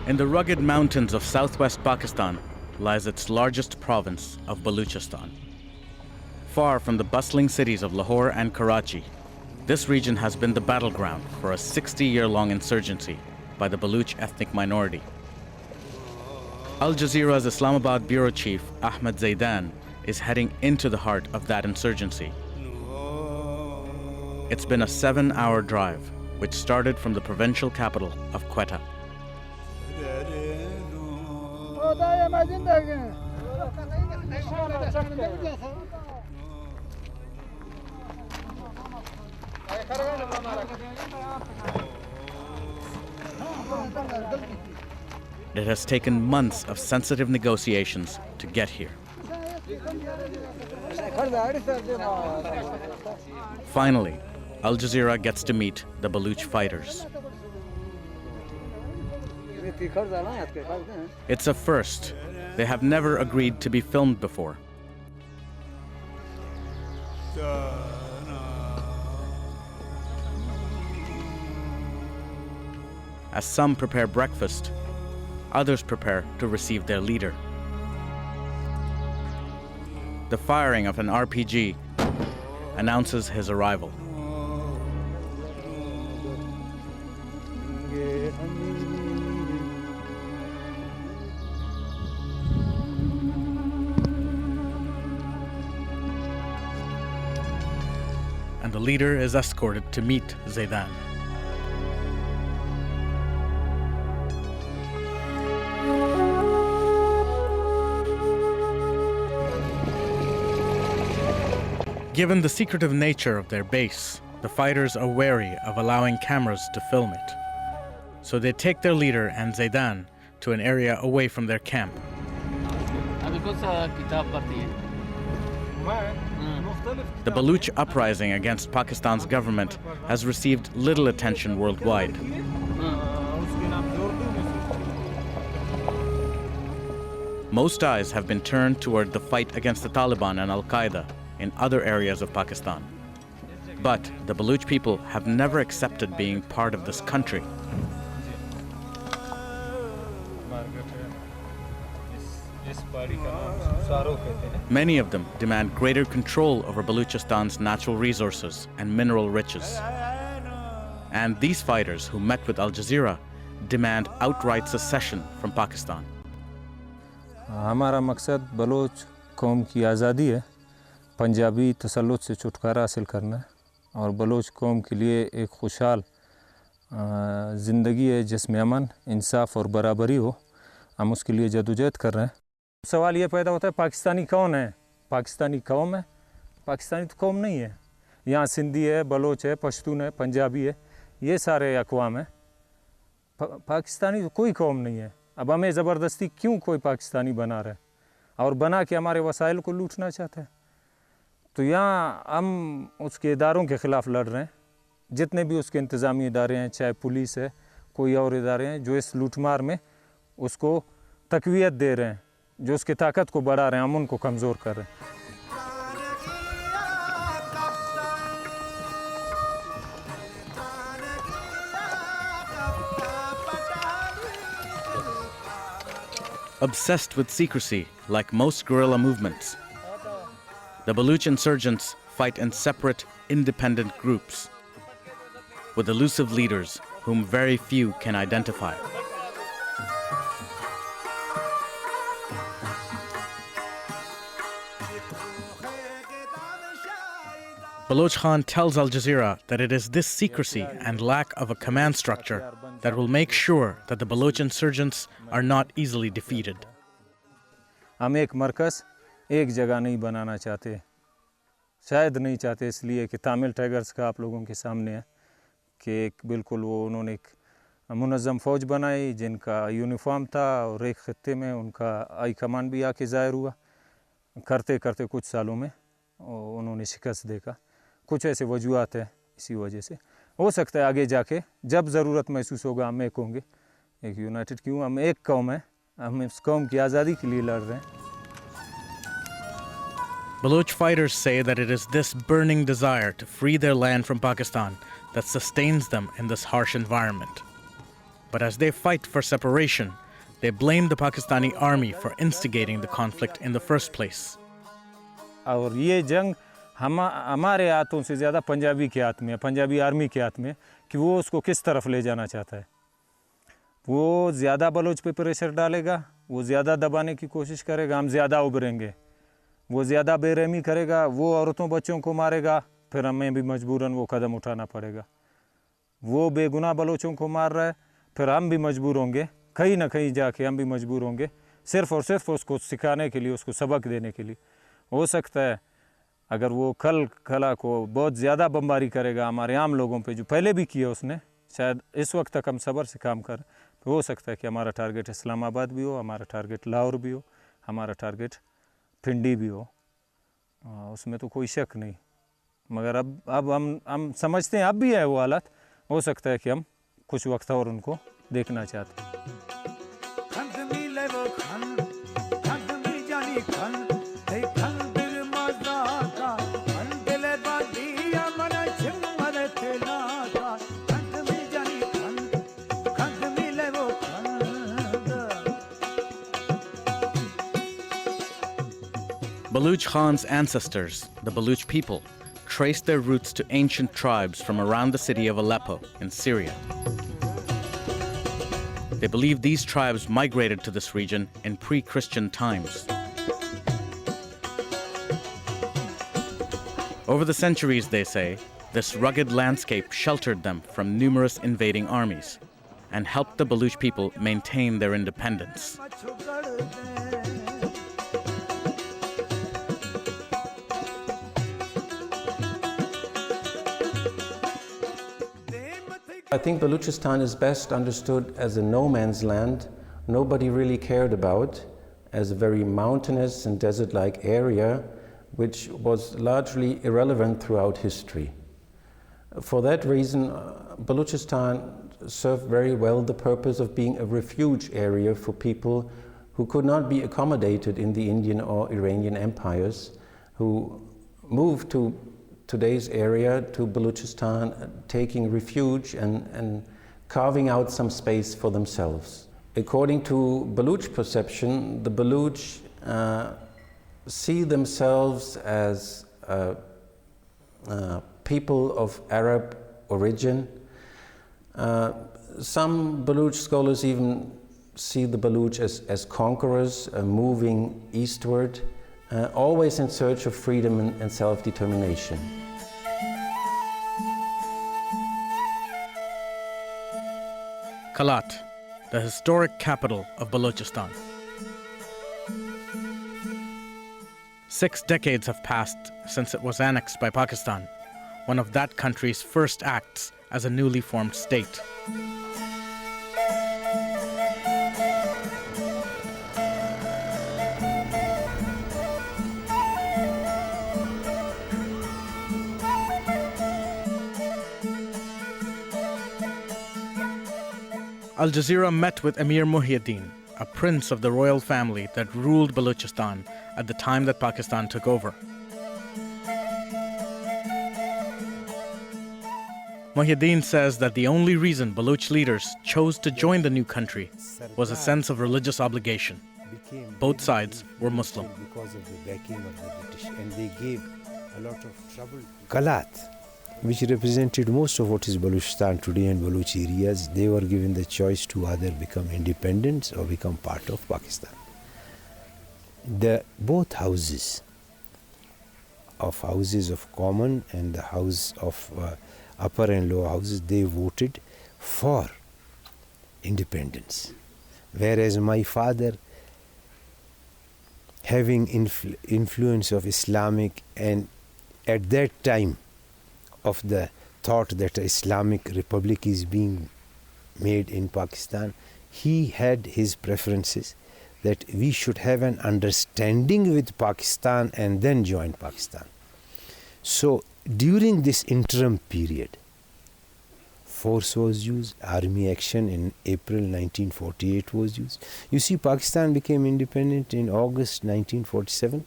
In the rugged mountains of southwest Pakistan lies its largest province of Balochistan. Far from the bustling cities of Lahore and Karachi, this region has been the battleground for a 60-year-long insurgency by the Baloch ethnic minority. Al Jazeera's Islamabad bureau chief Ahmed Zaidan is heading into the heart of that insurgency. It's been a 7-hour drive, which started from the provincial capital of Quetta. It has taken months of sensitive negotiations to get here. Finally, Al Jazeera gets to meet the Baloch fighters. It's a first. They have never agreed to be filmed before. As some prepare breakfast, others prepare to receive their leader. The firing of an RPG announces his arrival. And the leader is escorted to meet Zaidan. Given the secretive nature of their base, the fighters are wary of allowing cameras to film it. So they take their leader and Zaidan to an area away from their camp. The Baloch uprising against Pakistan's government has received little attention worldwide. Most eyes have been turned toward the fight against the Taliban and Al-Qaeda in other areas of Pakistan. But the Baloch people have never accepted being part of this country. Many of them demand greater control over Balochistan's natural resources and mineral riches. And these fighters who met with Al Jazeera demand outright secession from Pakistan. हमारा मकसद Bloch कौम की आज़ादी है, पंजाबी तसल्लुत से छुटकारा हासिल करना है और बलोच कौम के लिए एक खुशहाल ज़िंदगी है जिसमें अमन, इंसाफ और बराबरी हो। हम उसके लिए जदोजहद कर रहे हैं। सवाल ये पैदा होता है पाकिस्तानी कौन है? पाकिस्तानी कौम है? पाकिस्तानी तो कौम नहीं है। यहाँ सिंधी है, बलोच है, पश्तून है, पंजाबी है, ये सारे अक़वाम हैं। पाकिस्तानी तो कोई कौम नहीं है। अब हमें ज़बरदस्ती क्यों कोई पाकिस्तानी बना रहा है और बना के हमारे वसाइल को लूटना चाहता है? तो यहाँ हम उसके इदारों के ख़िलाफ़ लड़ रहे हैं, जितने भी उसके इंतज़ामी इदारे हैं, चाहे पुलिस है, कोई और इदारे हैं, जो इस लूटमार में उसको तक़वियत दे रहे हैं, जो उसकी ताकत को बढ़ा रहे हैं, हम उनको कमज़ोर कर रहे हैं। Obsessed with secrecy, like most guerrilla movements, the Baloch insurgents fight in separate, independent groups, with elusive leaders whom very few can identify. Balochtan tells Al Jazeera that it is this secrecy and lack of a command structure that will make sure that the Baloch insurgents are not easily defeated. हम एक मरकज़ एक जगह नहीं बनाना चाहते, शायद नहीं चाहते इसलिए कि तामिल टाइगर्स का आप लोगों के सामने है कि एक बिल्कुल वो उन्होंने एक मुनज़्ज़म फ़ौज बनाई जिनका यूनिफॉर्म था और एक ख़ित्ते में उनका हाई कमांड भी आके ज़ाहिर हुआ। करते करते कुछ सालों में उन्होंने शिकस्त देखा। कुछ ऐसे वजूहात हैं, इसी वजह से हो सकता है आगे जाके जब ज़रूरत महसूस होगा हम एक होंगे, एक यूनाइटेड क्यों, हम एक कौम है, हम इस कौम की आज़ादी के लिए लड़ रहे हैं। Baloch fighters say that it is this burning desire to free their land from Pakistan that sustains them in this harsh environment. But as they fight for separation, they blame the Pakistani army for instigating the conflict in the first place. और ये जंग हमारे हाथों से ज़्यादा पंजाबी के हाथ में है, पंजाबी आर्मी के हाथ में, कि वो उसको किस तरफ ले जाना चाहता है। वो ज़्यादा बलोच पे प्रेशर डालेगा, वो ज़्यादा दबाने की कोशिश करेगा, हम ज़्यादा उभरेंगे। वो ज़्यादा बेरहमी करेगा, वो औरतों बच्चों को मारेगा, फिर हमें भी मजबूरन वो कदम उठाना पड़ेगा। वो बेगुनाह बलोचों को मार रहा है, फिर हम भी मजबूर होंगे, कहीं ना कहीं जाके हम भी मजबूर होंगे, सिर्फ़ और सिर्फ उसको सिखाने के लिए, उसको सबक देने के लिए। हो सकता है अगर वो खला को बहुत ज़्यादा बमबारी करेगा हमारे आम लोगों पे, जो पहले भी किया उसने, शायद इस वक्त तक हम सब्र से काम कर, तो हो सकता है कि हमारा टारगेट इस्लामाबाद भी हो, हमारा टारगेट लाहौर भी हो, हमारा टारगेट पिंडी भी हो, उसमें तो कोई शक नहीं। मगर अब हम समझते हैं अब भी है वो हालत, हो सकता है कि हम कुछ वक्त और उनको देखना चाहते हैं। Baloch Khan's ancestors, the Baloch people, traced their roots to ancient tribes from around the city of Aleppo in Syria. They believe these tribes migrated to this region in pre-Christian times. Over the centuries, they say, this rugged landscape sheltered them from numerous invading armies and helped the Baloch people maintain their independence. I think Balochistan is best understood as a no-man's land nobody really cared about, as a very mountainous and desert-like area which was largely irrelevant throughout history. For that reason, Balochistan served very well the purpose of being a refuge area for people who could not be accommodated in the Indian or Iranian empires, who moved to today's area, to Balochistan, taking refuge and carving out some space for themselves. According to Baloch perception, the Baloch see themselves as people of Arab origin. Some Baloch scholars even see the Baloch as conquerors moving eastward, always in search of freedom and self-determination. Kalat, the historic capital of Balochistan. 6 decades have passed since it was annexed by Pakistan, one of that country's first acts as a newly formed state. Al Jazeera met with Emir Muhyiddin, a prince of the royal family that ruled Balochistan at the time that Pakistan took over. Muhyiddin says that the only reason Baloch leaders chose to join the new country was a sense of religious obligation. Both sides were Muslim. Because of the backing of the British, and they gave a lot of trouble. Kalat, which represented most of what is Balochistan today and Baloch areas, they were given the choice to either become independent or become part of Pakistan. Both houses of common and the house of upper and lower houses, they voted for independence. Whereas my father, having influence of Islamic, and at that time of the thought that an Islamic republic is being made in Pakistan, he had his preferences that we should have an understanding with Pakistan and then join Pakistan. So during this interim period, force was used, army action in April 1948 was used. You see, Pakistan became independent in August 1947.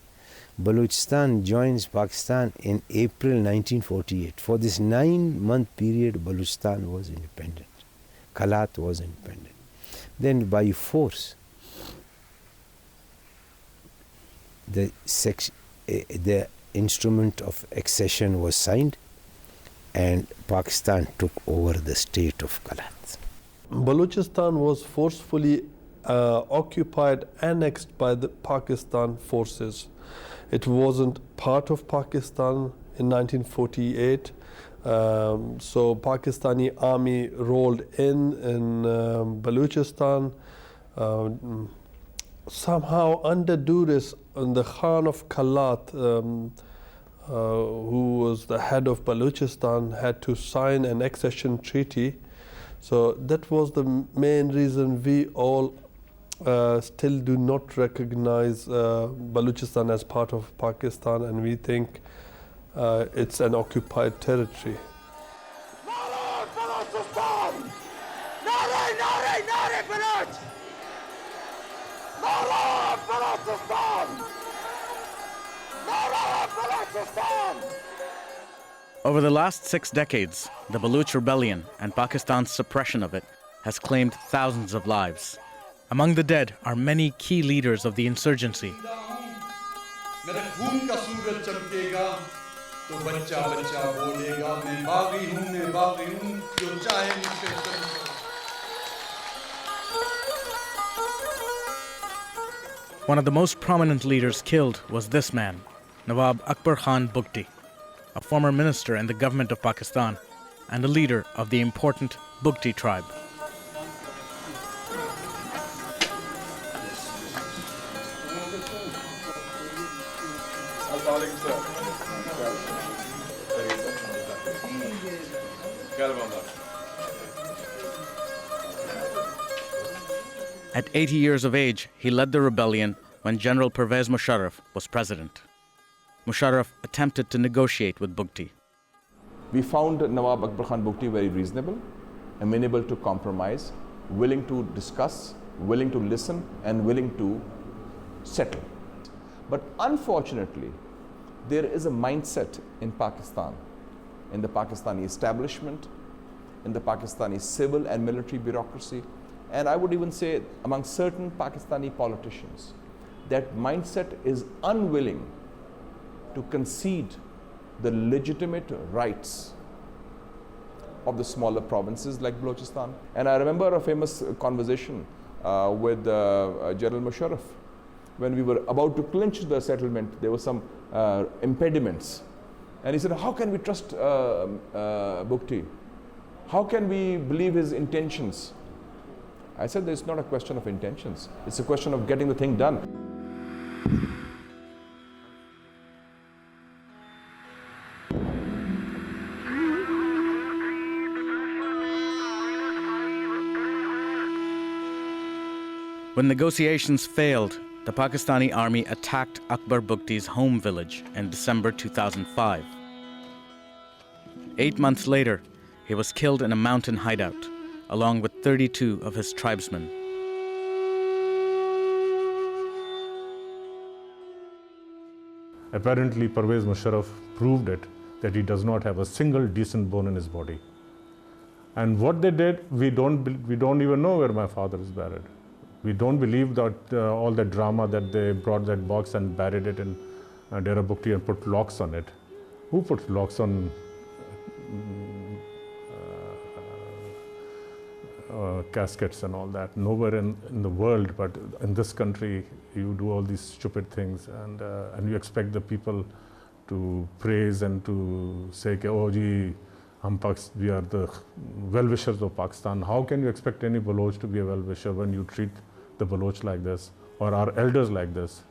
Balochistan joins Pakistan in April 1948. For this 9-month period, Balochistan was independent. Kalat was independent. Then by force, the instrument of accession was signed, and Pakistan took over the state of Kalat. Balochistan was forcefully occupied, annexed by the Pakistan forces. It wasn't part of Pakistan in 1948. So Pakistani army rolled in Balochistan. Somehow under duress, the Khan of Kalat, who was the head of Balochistan, had to sign an accession treaty. So that was the main reason we all still do not recognize Balochistan as part of Pakistan, and we think it's an occupied territory. Over the last 6 decades, the Baloch rebellion and Pakistan's suppression of it has claimed thousands of lives. Among the dead are many key leaders of the insurgency. One of the most prominent leaders killed was this man, Nawab Akbar Khan Bugti, a former minister in the government of Pakistan and a leader of the important Bugti tribe. At 80 years of age, he led the rebellion when General Pervez Musharraf was president. Musharraf attempted to negotiate with Bugti. We found Nawab Akbar Khan Bugti very reasonable, amenable to compromise, willing to discuss, willing to listen, and willing to settle. But unfortunately, there is a mindset in Pakistan, in the Pakistani establishment, in the Pakistani civil and military bureaucracy, and I would even say among certain Pakistani politicians, that mindset is unwilling to concede the legitimate rights of the smaller provinces like Balochistan. And I remember a famous conversation with General Musharraf. When we were about to clinch the settlement, there were some impediments. And he said, how can we trust Bugti? How can we believe his intentions? I said, it's not a question of intentions. It's a question of getting the thing done. When negotiations failed, the Pakistani army attacked Akbar Bugti's home village in December 2005. 8 months later, he was killed in a mountain hideout, along with 32 of his tribesmen. Apparently, Pervez Musharraf proved it, that he does not have a single decent bone in his body. And what they did, we don't even know where my father is buried. We don't believe that all that drama that they brought that box and buried it in Dera Bugti and put locks on it. Who puts locks on caskets and all that? Nowhere in the world, but in this country, you do all these stupid things, and you expect the people to praise and to say, oh, gee, we are the well-wishers of Pakistan. How can you expect any Baloch to be a well-wisher when you treat the Baloch like this, or our elders like this?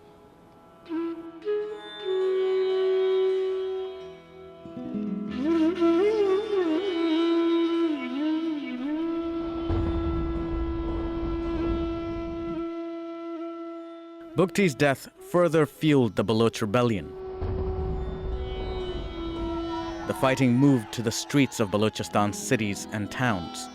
Bugti's death further fueled the Baloch rebellion. The fighting moved to the streets of Balochistan's cities and towns.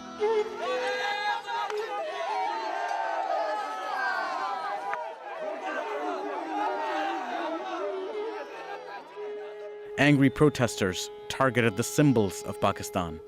Angry protesters targeted the symbols of Pakistan.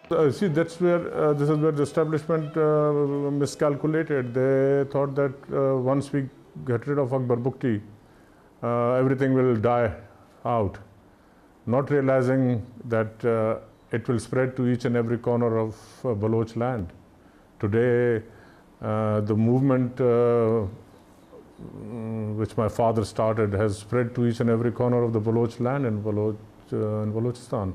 See, that's where this is where the establishment miscalculated. They thought that once we get rid of Akbar Bukti, everything will die out, not realizing that it will spread to each and every corner of Baloch land. Today, the movement which my father started has spread to each and every corner of the Baloch land in Balochistan.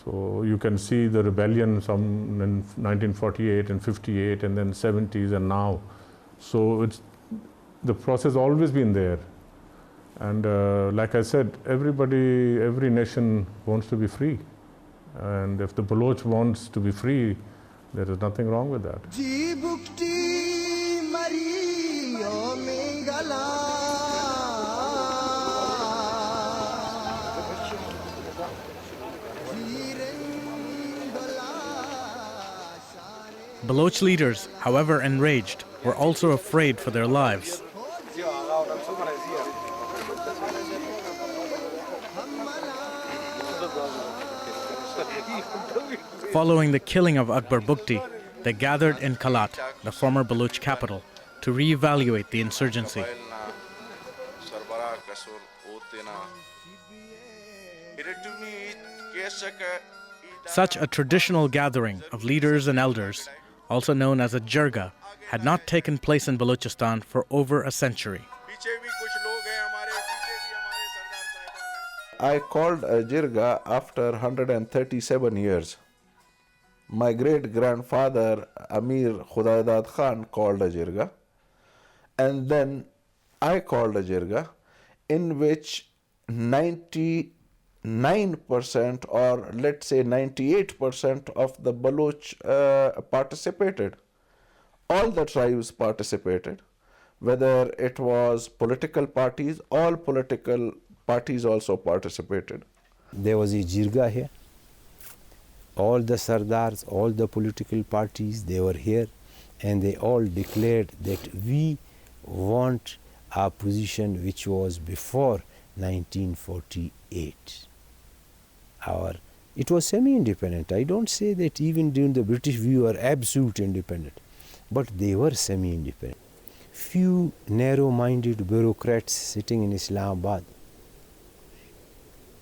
So you can see the rebellion some in 1948 and 58 and then 70s and now. So the process has always been there. And like I said, every nation wants to be free. And if the Baloch wants to be free, there is nothing wrong with that. Baloch leaders, however enraged, were also afraid for their lives. Following the killing of Akbar Bukti, they gathered in Kalat, the former Baloch capital, to reevaluate the insurgency. Such a traditional gathering of leaders and elders, also known as a jirga, had not taken place in Balochistan for over a century. I called a jirga after 137 years. My great-grandfather Amir Khudaydat Khan called a jirga, and then I called a jirga in which 99% or let's say 98% of the Baloch participated. All the tribes participated, whether it was political parties, all political parties also participated. There was a jirga here. All the sardars, all the political parties, they were here, and they all declared that we want our position which was before 1948. It was semi-independent. I don't say that even during the British we were absolute independent, but they were semi-independent. Few narrow-minded bureaucrats sitting in Islamabad,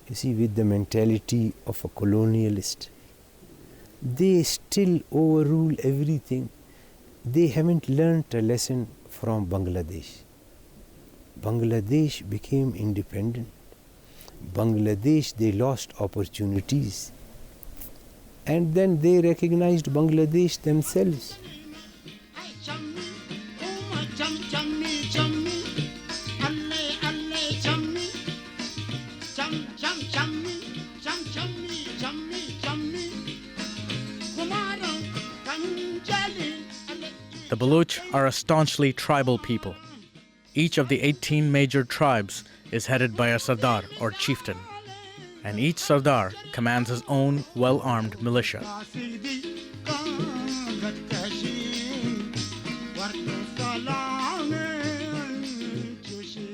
you see, with the mentality of a colonialist, they still overrule everything. They haven't learnt a lesson from Bangladesh. Bangladesh became independent. Bangladesh, they lost opportunities. And then they recognized Bangladesh themselves. The Baloch are a staunchly tribal people. Each of the 18 major tribes is headed by a sardar or chieftain, and each sardar commands his own well-armed militia.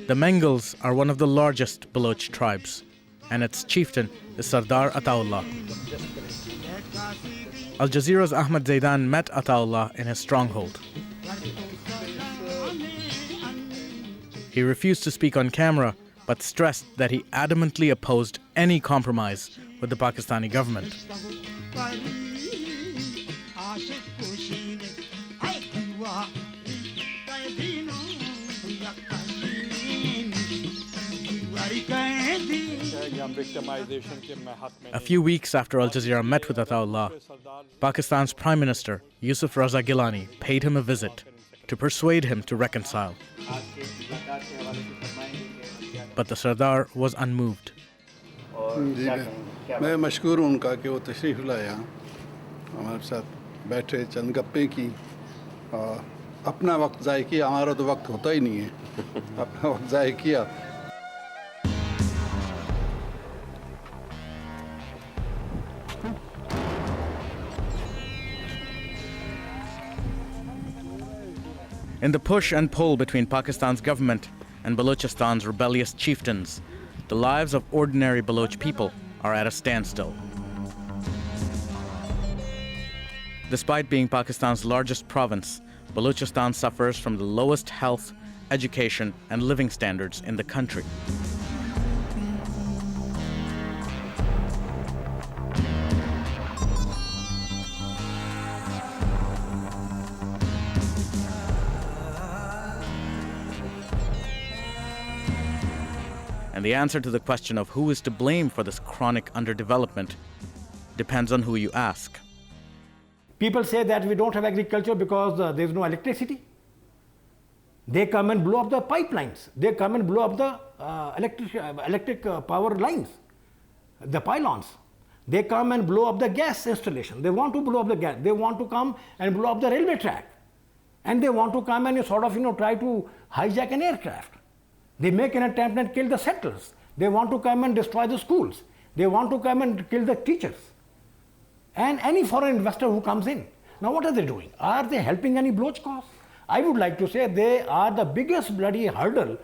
The Mengals are one of the largest Baloch tribes, and its chieftain is Sardar Ataullah. Al Jazeera's Ahmed Zaidan met Ataullah in his stronghold. He refused to speak on camera, but stressed that he adamantly opposed any compromise with the Pakistani government. A few weeks after Al Jazeera met with Ataullah, Pakistan's Prime Minister Yusuf Raza Gilani paid him a visit to persuade him to reconcile. But the Sardar was unmoved. मैं मशकूर हूँ उनका कि वो तशरीफ़ लाया हमारे साथ बैठे चंद गप्पे की अपना वक्त ज़ाय किया हमारा तो वक्त होता ही नहीं है अपना वक्त ज़ाय किया. In the push and pull between Pakistan's government and Balochistan's rebellious chieftains, the lives of ordinary Baloch people are at a standstill. Despite being Pakistan's largest province, Balochistan suffers from the lowest health, education, and living standards in the country. And the answer to the question of who is to blame for this chronic underdevelopment depends on who you ask. People say that we don't have agriculture because there's no electricity. They come and blow up the pipelines. They come and blow up the electric power lines, the pylons. They come and blow up the gas installation. They want to blow up the gas. They want to come and blow up the railway track. And they want to come and sort of, try to hijack an aircraft. They make an attempt and kill the settlers. They want to come and destroy the schools. They want to come and kill the teachers. And any foreign investor who comes in. Now what are they doing? Are they helping any Baloch cause? I would like to say they are the biggest bloody hurdle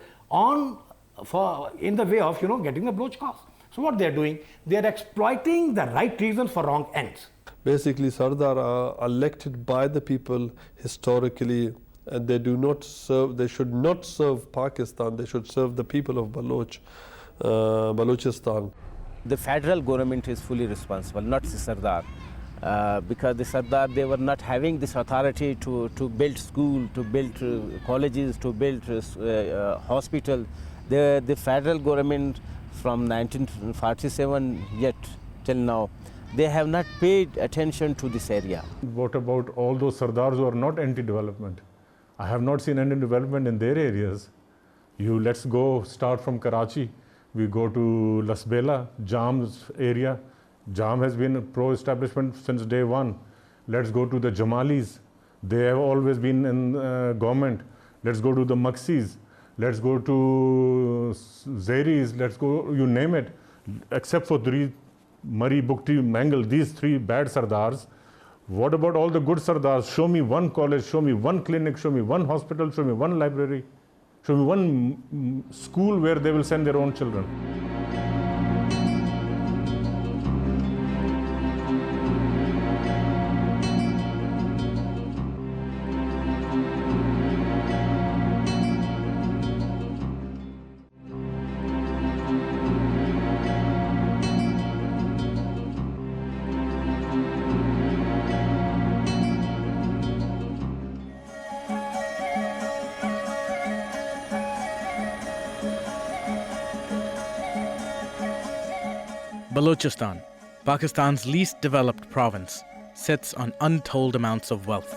in the way of getting the Baloch cause. So what they are doing, they are exploiting the right reasons for wrong ends. Basically, Sardar are elected by the people historically, and they do not serve. They should not serve Pakistan. They should serve the people of Balochistan. The federal government is fully responsible, not the Sardar. Because the Sardar, they were not having this authority to build school, to build colleges, to build hospital. The federal government from 1947 yet till now, they have not paid attention to this area. What about all those Sardars who are not anti-development? I have not seen any development in their areas. Let's go start from Karachi. We go to Lasbela, Jam's area. Jam has been pro-establishment since day one. Let's go to the Jamalis. They have always been in government. Let's go to the Maksis. Let's go to Zeris. Let's go, you name it. Except for Murray, Bukti, Mangal, these three bad Sardars. What about all the good Sardars? Show me one college, show me one clinic, show me one hospital, show me one library, show me one school where they will send their own children. Balochistan, Pakistan's least developed province, sits on untold amounts of wealth.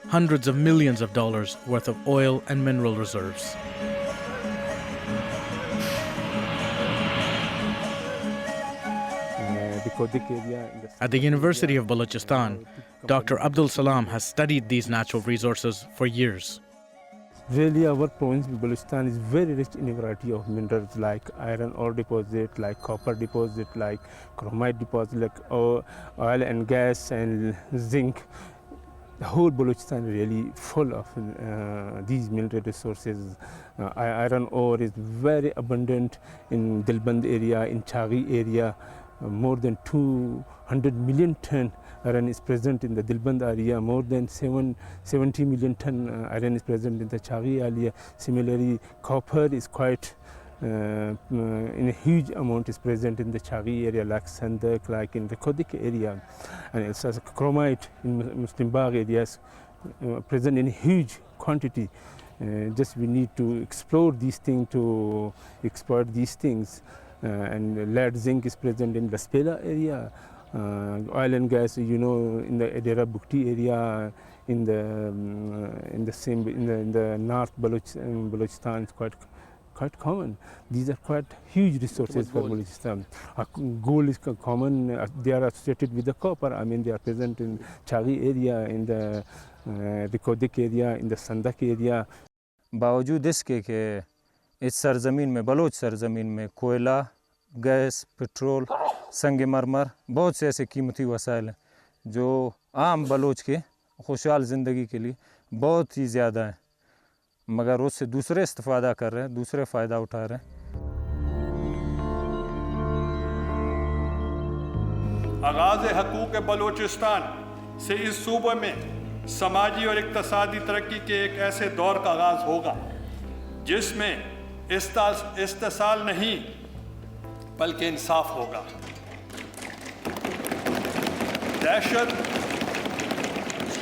Hundreds of millions of dollars worth of oil and mineral reserves. At the University of Balochistan, Dr. Abdul Salam has studied these natural resources for years. Really, our province, Balochistan, is very rich in a variety of minerals like iron ore deposit, like copper deposit, like chromite deposit, like oil and gas and zinc. The whole Balochistan is really full of these mineral resources. Iron ore is very abundant in Dilband area, in Chaghi area. More than 200 million ton iron is present in the Dilband area, more than 70 million ton iron is present in the Chaghi area. Similarly, copper is quite in a huge amount is present in the Chaghi area, like Sandak, like in the Kodik area. And also chromite in Muslim Bagh areas present in huge quantity. Just we need to explore these things, to exploit these things. And lead zinc is present in Lasbela area. Oil and gas, in the Adera Bukti area, in the North Balochistan is quite common. These are quite huge resources for Balochistan. Gold is common. They are associated with the copper. I mean, they are present in Chaghi area, in the Kodik area, in the Sandak area. बावजूद इसके कि इस सरजमीन में, Bloch सरजमीन में कोयला, gas, petrol, संग मरमर, बहुत से ऐसे कीमती वसाइल हैं जो आम बलोच के खुशहाल ज़िंदगी के लिए बहुत ही ज़्यादा हैं, मगर उससे दूसरे इस्तेफ़ादा कर रहे हैं, दूसरे फ़ायदा उठा रहे हैं. आगाज़ हकूक़ बलोचिस्तान से इस सूबे में समाजी और इक़्तिसादी तरक्की के एक ऐसे दौर का आगाज़ होगा जिसमें इस्तिसाल नहीं बल्कि इंसाफ होगा।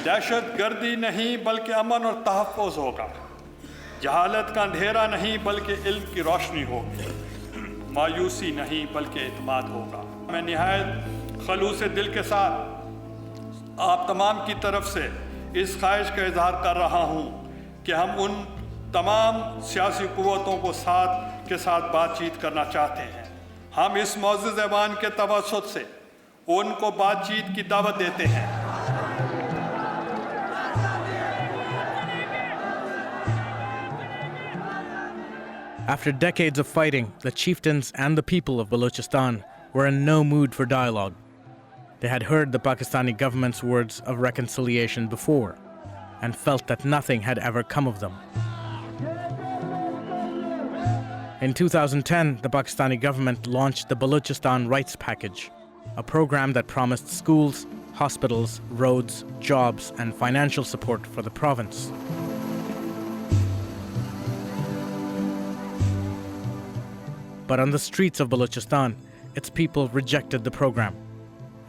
दहशत गर्दी नहीं बल्कि अमन और तहफ़्फ़ुज़ होगा। जहालत का अंधेरा नहीं बल्कि इल्म की रोशनी होगी। मायूसी नहीं बल्कि एतमाद होगा। मैं निहायत खलूस दिल के साथ आप तमाम की तरफ से इस ख्वाहिश का इजहार कर रहा हूँ कि हम उन तमाम सियासी क़ुव्वतों को के साथ बातचीत करना चाहते हैं। हम इस मौजूद ज़बान के तवस्सुत से उनको बातचीत की दावत देते हैं। After decades of fighting, the chieftains and the people of Balochistan were in no mood for dialogue. They had heard the Pakistani government's words of reconciliation before and felt that nothing had ever come of them. In 2010, the Pakistani government launched the Balochistan Rights Package, a program that promised schools, hospitals, roads, jobs, and financial support for the province. But on the streets of Balochistan, its people rejected the program,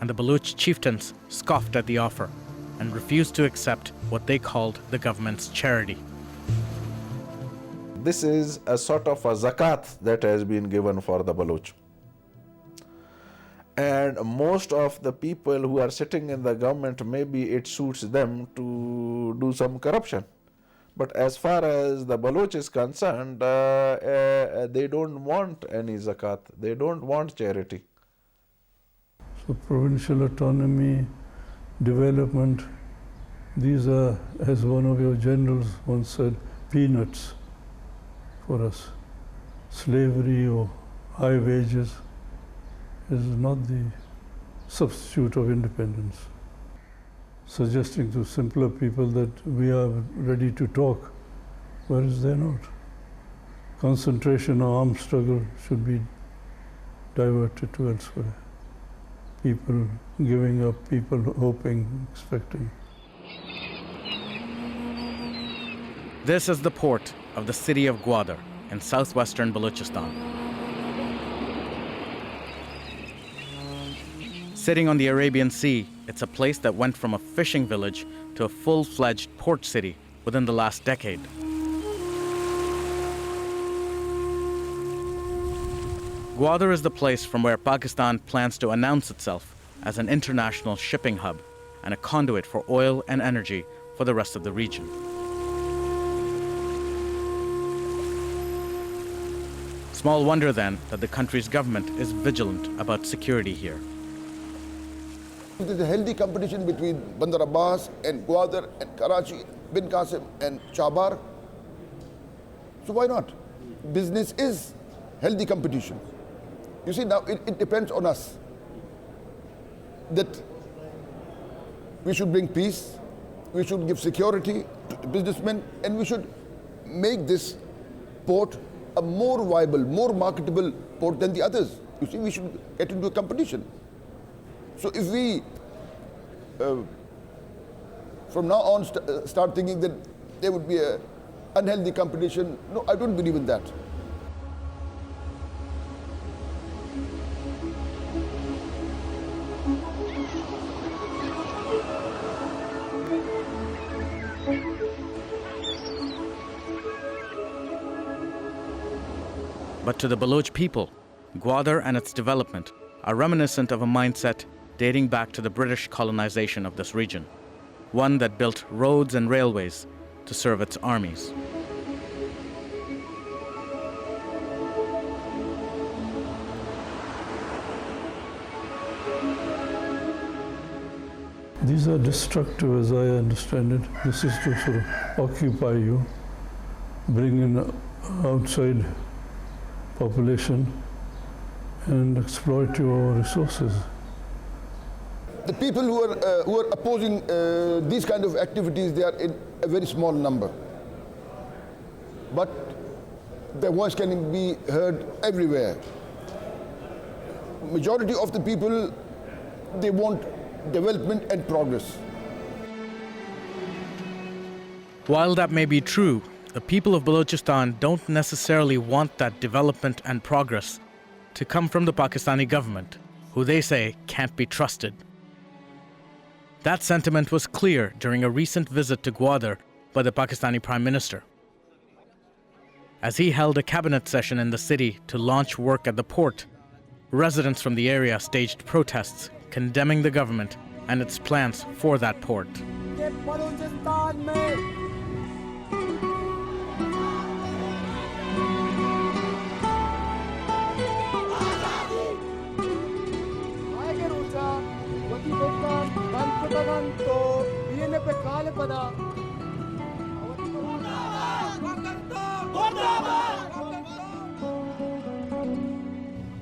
and the Baloch chieftains scoffed at the offer and refused to accept what they called the government's charity. This is a sort of a zakat that has been given for the Baloch. And most of the people who are sitting in the government, maybe it suits them to do some corruption. But as far as the Baloch is concerned, they don't want any zakat, they don't want charity. So provincial autonomy, development, these are, as one of your generals once said, peanuts for us. Slavery or high wages is not the substitute of independence. Suggesting to simpler people that we are ready to talk, whereas they're not. Concentration on armed struggle should be diverted to elsewhere. People giving up, people hoping, expecting. This is the port of the city of Gwadar in southwestern Balochistan. Sitting on the Arabian Sea, it's a place that went from a fishing village to a full-fledged port city within the last decade. Gwadar is the place from where Pakistan plans to announce itself as an international shipping hub and a conduit for oil and energy for the rest of the region. Small wonder then that the country's government is vigilant about security here. There's a healthy competition between Bandar Abbas and Gwadar and Karachi, Bin Qasim and Chabar. So why not? Business is healthy competition. You see, now it depends on us that we should bring peace, we should give security to businessmen, and we should make this port a more viable, more marketable port than the others. You see, we should get into a competition. So if we, from now on, start thinking that there would be an unhealthy competition, no, I don't believe in that. But to the Baloch people, Gwadar and its development are reminiscent of a mindset dating back to the British colonization of this region, one that built roads and railways to serve its armies. These are destructive as I understand it. This is to sort of occupy you, bring in outside population and exploit your resources. The people who are opposing these kind of activities, they are in a very small number. But their voice can be heard everywhere. Majority of the people They want development and progress. While that may be true, the people of Balochistan don't necessarily want that development and progress to come from the Pakistani government, who they say can't be trusted. That sentiment was clear during a recent visit to Gwadar by the Pakistani Prime Minister. As he held a cabinet session in the city to launch work at the port, residents from the area staged protests condemning the government and its plans for that port.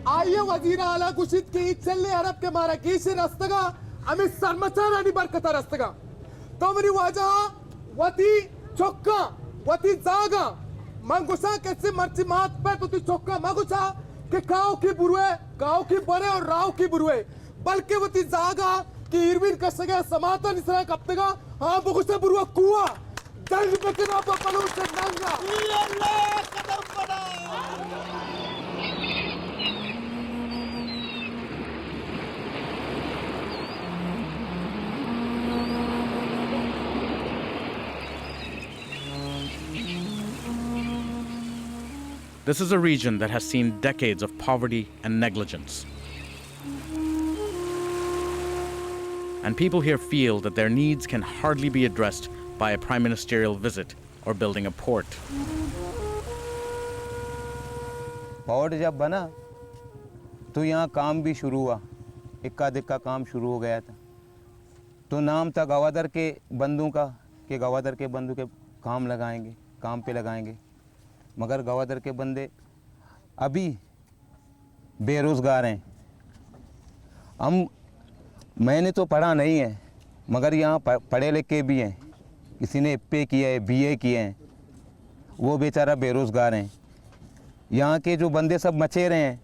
आइए वजीर आला गुशित की चलने अरब के मारा कीशे रस्तगा अमित सरमचारा नि बरकता रस्तगा तमरी वाजा वती चोक्का वती जागा मंगुसा कैसे मर्ची मात पे तो ती चोक्का मंगुसा के काव की बरे और राव की बुरुए बल्कि वती जागा कि इरविन कसगा समाता निसरा कप्तेगा हाँ बगुसा बुरुआ कुआ जंग बकना पपलू से नंगा कदम बड़ा This is a region that has seen decades of poverty and negligence. And people here feel that their needs can hardly be addressed by a prime ministerial visit or building a port. Port जब बना तो यहाँ काम भी शुरू हुआ, इक्का दिक्का काम शुरू हो गया था। तो नाम था गवादर के बंदों का कि गवादर के बंदों के काम पे लगाएंगे। मगर गवादर के बंदे अभी बेरोज़गार हैं। मैंने तो पढ़ा नहीं है, मगर यहाँ पढ़े लिखे भी हैं। किसी ने एफए किया है, बीए किए हैं, वो बेचारा बेरोज़गार हैं। यहाँ के जो बंदे सब मचेरे हैं,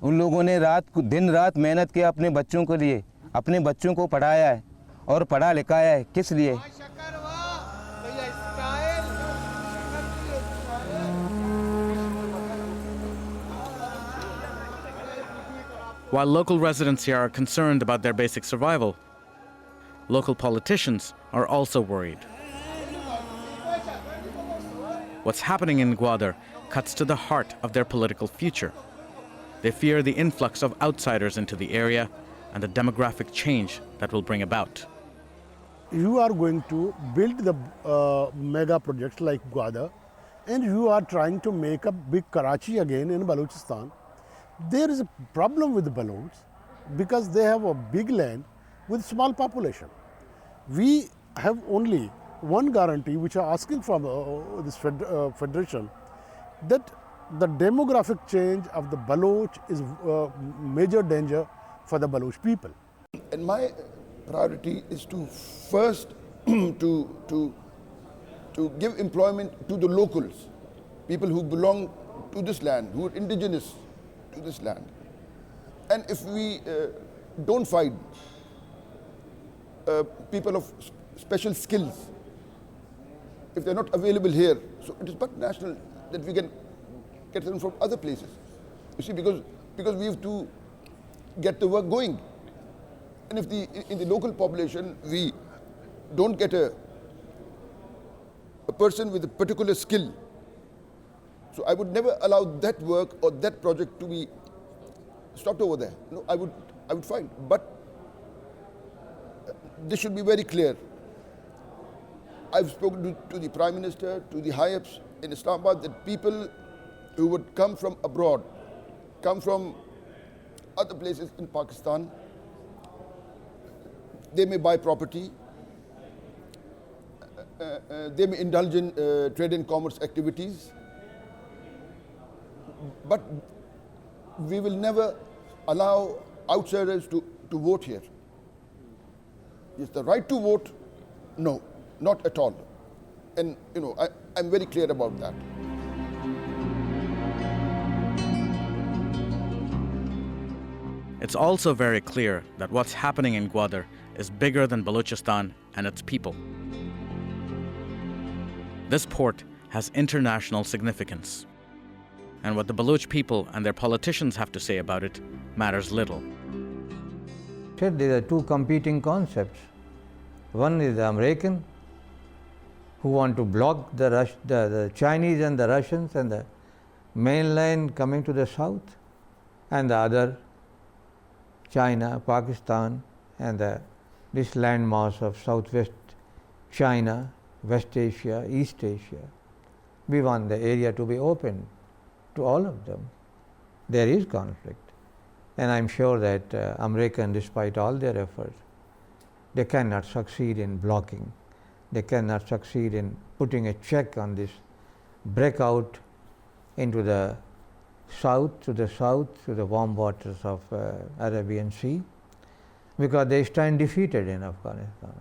उन लोगों ने दिन रात मेहनत किया अपने बच्चों के लिए, अपने बच्चों को पढ़ाया है और पढ़ा लिखाया है। किस लिए? While local residents here are concerned about their basic survival, local politicians are also worried. What's happening in Gwadar cuts to the heart of their political future. They fear the influx of outsiders into the area and the demographic change that will bring about. You are going to build the mega projects like Gwadar, and you are trying to make a big Karachi again in Balochistan. There is a problem with the Balochs because they have a big land with small population. We have only one guarantee which are asking from this federation, that the demographic change of the Baloch is a major danger for the Baloch people. And my priority is to first to give employment to the locals, people who belong to this land, who are indigenous to this land. And if we don't find people of special skills, if they're not available here, so it is but national that we can get them from other places. You see, because we have to get the work going. And if in the local population we don't get a person with a particular skill, so I would never allow that work or that project to be stopped over there. No, I would find. But this should be very clear. I've spoken to the Prime Minister, to the high-ups in Islamabad, that people who would come from abroad, come from other places in Pakistan, they may buy property, they may indulge in trade and commerce activities, but we will never allow outsiders to vote here. Is the right to vote? No, not at all. And I'm very clear about that. It's also very clear that what's happening in Gwadar is bigger than Balochistan and its people. This port has international significance, and what the Baloch people and their politicians have to say about it matters little. There are two competing concepts. One is the American, who want to block the Chinese and the Russians and the mainland coming to the south, and the other, China, Pakistan, and this landmass of southwest China, West Asia, East Asia. We want the area to be open to all of them. There is conflict, and I'm sure that American, despite all their efforts, they cannot succeed in blocking. They cannot succeed in putting a check on this breakout into the south, to the warm waters of Arabian Sea, because they stand defeated in Afghanistan.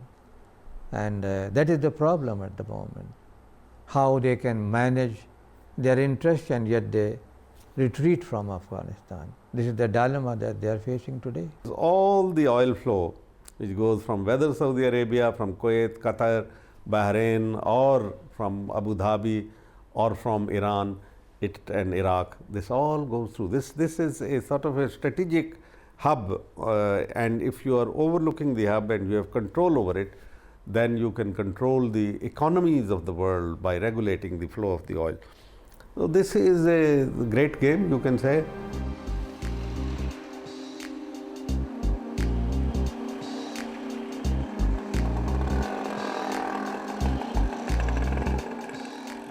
And that is the problem at the moment, how they can manage their interests and yet they retreat from Afghanistan. This is the dilemma that they are facing today. All the oil flow which goes from whether Saudi Arabia, from Kuwait, Qatar, Bahrain, or from Abu Dhabi, or from Iran and Iraq, this all goes through. This is a sort of a strategic hub, and if you are overlooking the hub and you have control over it, then you can control the economies of the world by regulating the flow of the oil. So this is a great game, you can say.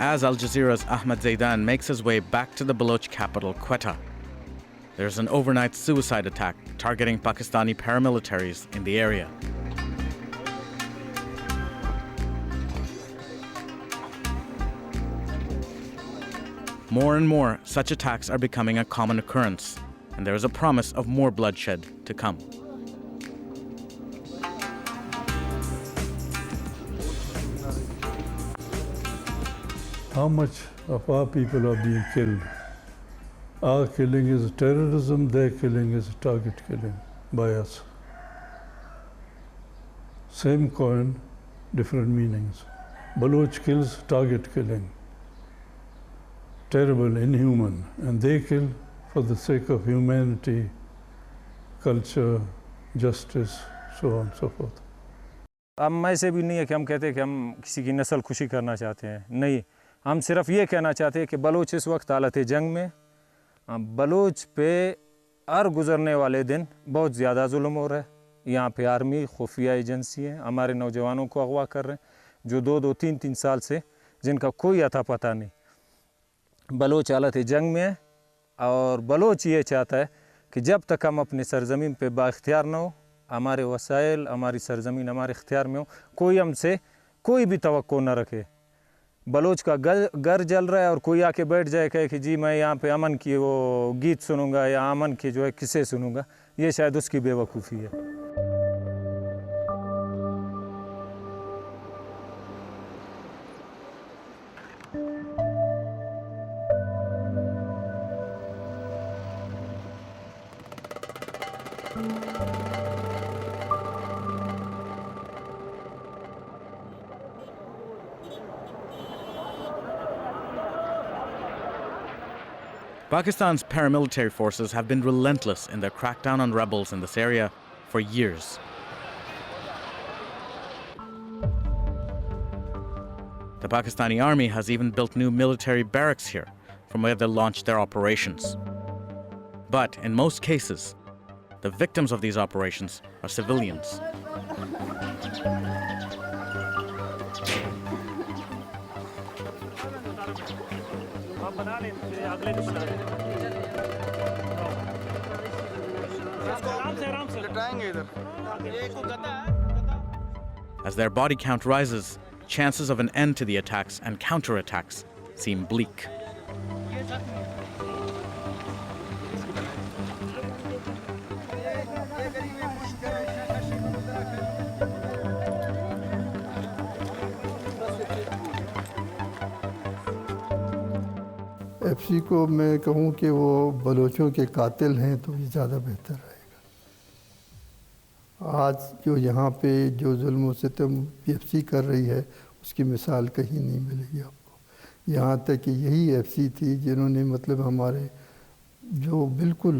As Al Jazeera's Ahmed Zaidan makes his way back to the Baloch capital, Quetta, there's an overnight suicide attack targeting Pakistani paramilitaries in the area. More and more, such attacks are becoming a common occurrence, and there is a promise of more bloodshed to come. How much of our people are being killed? Our killing is terrorism, their killing is target killing by us. Same coin, different meanings. Baloch kills, target killing. Terrible, inhuman, and they kill for the sake of humanity, culture, justice, so on and so forth. अब ऐसे भी नहीं है कि हम कहते हैं कि हम किसी की नस्ल खुशी करना चाहते हैं, नहीं, हम सिर्फ ये कहना चाहते हैं कि बलोच इस वक्त हालत जंग में, बलोच पे हर गुजरने वाले दिन बहुत ज़्यादा जुल्म हो रहा है। यहाँ पे आर्मी, खुफिया एजेंसी है, हमारे नौजवानों को अगवा कर रहे हैं, जो 2-2, 3-3 साल से जिनका कोई अता पता नहीं। बलोच हालत जंग में है और बलोच ये चाहता है कि जब तक हम अपने सरजमीन पे बाख्तियार ना हो, हमारे वसाइल, हमारी सरजमीन हमारे इख्तियार में हो, कोई हमसे कोई भी तवक्को न रखे। बलोच का घर जल रहा है और कोई आके बैठ जाए कहे कि जी मैं यहाँ पे अमन की वो गीत सुनूंगा या अमन के जो है किस्से सुनूंगा, ये शायद उसकी बेवकूफ़ी है। Pakistan's paramilitary forces have been relentless in their crackdown on rebels in this area for years. The Pakistani army has even built new military barracks here from where they launch their operations. But in most cases, the victims of these operations are civilians. As their body count rises, chances of an end to the attacks and counterattacks seem bleak. FC को मैं कहूँ कि वो बलोचों के कातिल हैं तो ये ज़्यादा बेहतर रहेगा। आज जो यहाँ पे जो जुल्म सितम PFC कर रही है उसकी मिसाल कहीं नहीं मिलेगी आपको। यहाँ तक कि यही FC थी जिन्होंने मतलब हमारे जो बिल्कुल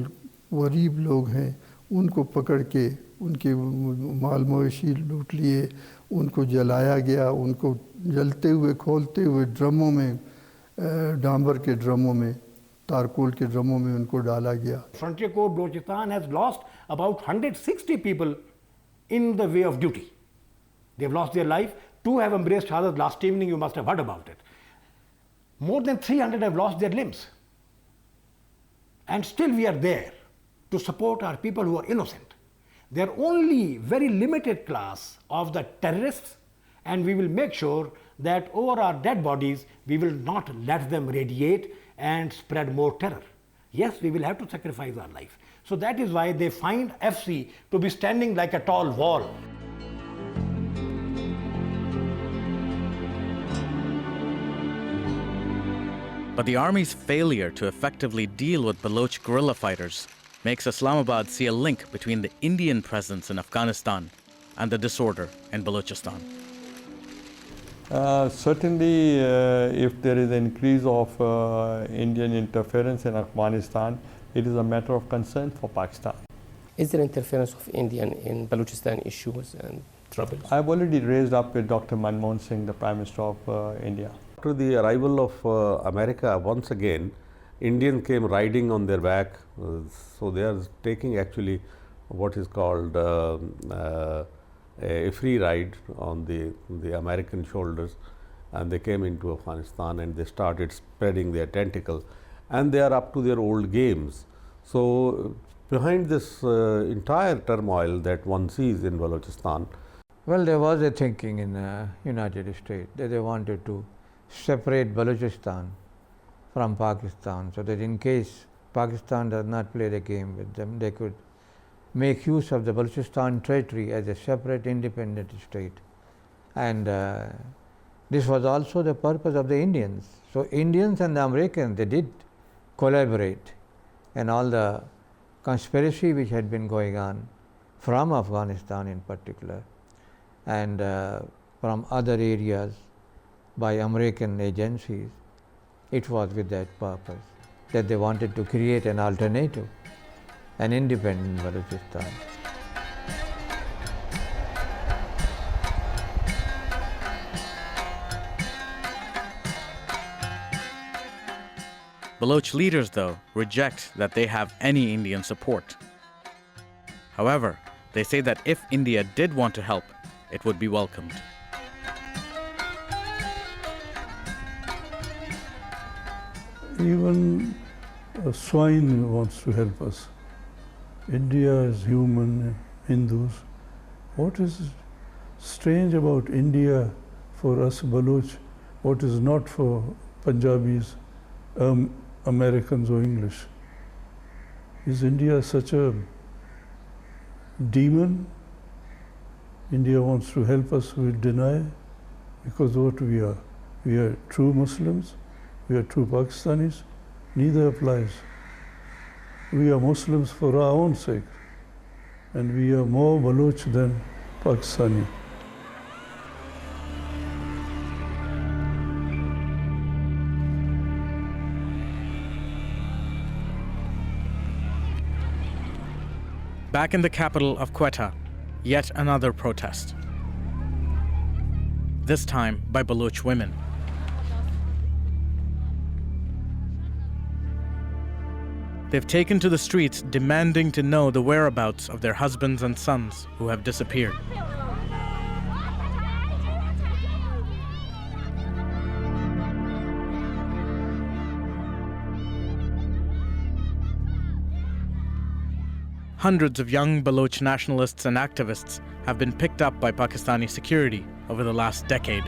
गरीब लोग हैं उनको पकड़ के उनके माल मवेशी लूट लिए, उनको जलाया गया, उनको जलते हुए खोलते हुए ड्रमों में, डांबर के ड्रमों में, तारकोल के ड्रमों में उनको डाला गया। Frontier Corps Balochistan has lost about 160 people in the way of duty. They've lost their life. 2 have embraced Shahadat last evening, you must have heard about it. More than 300 have lost their limbs. And still we are there to support our people who are innocent. They are only very limited class of the terrorists, and we will make sure that over our dead bodies we will not let them radiate and spread more terror. Yes, we will have to sacrifice our life. So that is why they find FC to be standing like a tall wall. But the army's failure to effectively deal with Baloch guerrilla fighters makes Islamabad see a link between the Indian presence in Afghanistan and the disorder in Balochistan. Certainly, if there is an increase of Indian interference in Afghanistan, it is a matter of concern for Pakistan. Is there interference of India in Balochistan issues and troubles? I've already raised up with Dr. Manmohan Singh, the Prime Minister of India. After the arrival of America, once again, Indians came riding on their back, so they are taking actually what is called a free ride on the American shoulders, and they came into Afghanistan and they started spreading their tentacle, and they are up to their old games. So behind this entire turmoil that one sees in Balochistan. Well, there was a thinking in the United States that they wanted to separate Balochistan from Pakistan, so that in case Pakistan does not play the game with them, they could make use of the Balochistan territory as a separate independent state. And this was also the purpose of the Indians. So Indians and the Americans, they did collaborate, and all the conspiracy which had been going on from Afghanistan in particular and from other areas by American agencies, it was with that purpose, that they wanted to create an alternative, an independent Balochistan. Baloch leaders, though, reject that they have any Indian support. However, they say that if India did want to help, it would be welcomed. Even swine wants to help us. India is human, Hindus. What is strange about India for us Baloch, what is not for Punjabis, Americans or English? Is India such a demon? India wants to help us, we deny, because what we are true Muslims, we are true Pakistanis, neither applies. We are Muslims for our own sake, and we are more Baloch than Pakistani. Back in the capital of Quetta, yet another protest. This time by Baloch women. They've taken to the streets demanding to know the whereabouts of their husbands and sons who have disappeared. Hundreds of young Baloch nationalists and activists have been picked up by Pakistani security over the last decade.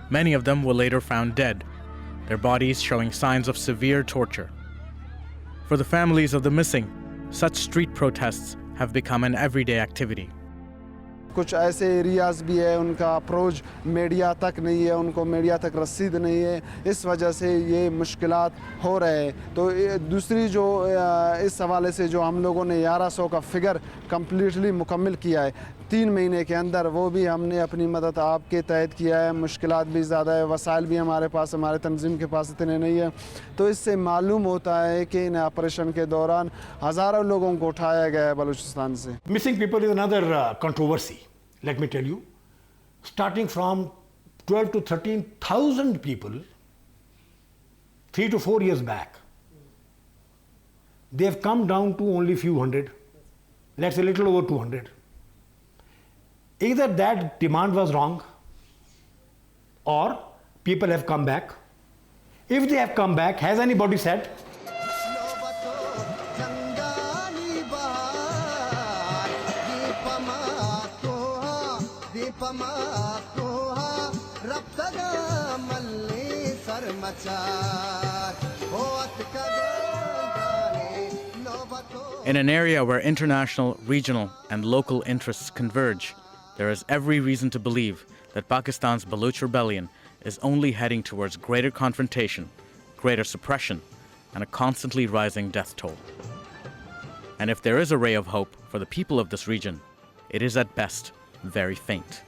Many of them were later found dead, their bodies showing signs of severe torture. For the families of the missing, such street protests have become an everyday activity. कुछ ऐसे areas भी है उनका approach media तक नहीं है, उनको media तक रसीद नहीं है, इस वजह से ये मुश्किलात हो रहे हैं। तो दूसरी जो इस हवाले से जो हम लोगों ने 1100 का फिगर कम्प्लीटली मुकम्मल किया है 3 महीने के अंदर, वो भी हमने अपनी मदद आपके तहत किया है। मुश्किलात भी ज़्यादा है, वसाइल भी हमारे पास, हमारे तंजीम के पास इतने नहीं है। तो इससे मालूम होता है कि इन ऑपरेशन के दौरान हज़ारों लोगों को उठाया गया है बलूचिस्तान से। Missing people is another controversy. Let me tell you, starting from 12 to 13,000 people 3 to 4 years back, they have come down to only few hundred, let's say a little over 200. Either that demand was wrong or people have come back. If they have come back, has anybody said In an area where international, regional, and local interests converge, there is every reason to believe that Pakistan's Baloch rebellion is only heading towards greater confrontation, greater suppression, and a constantly rising death toll. And if there is a ray of hope for the people of this region, it is at best very faint.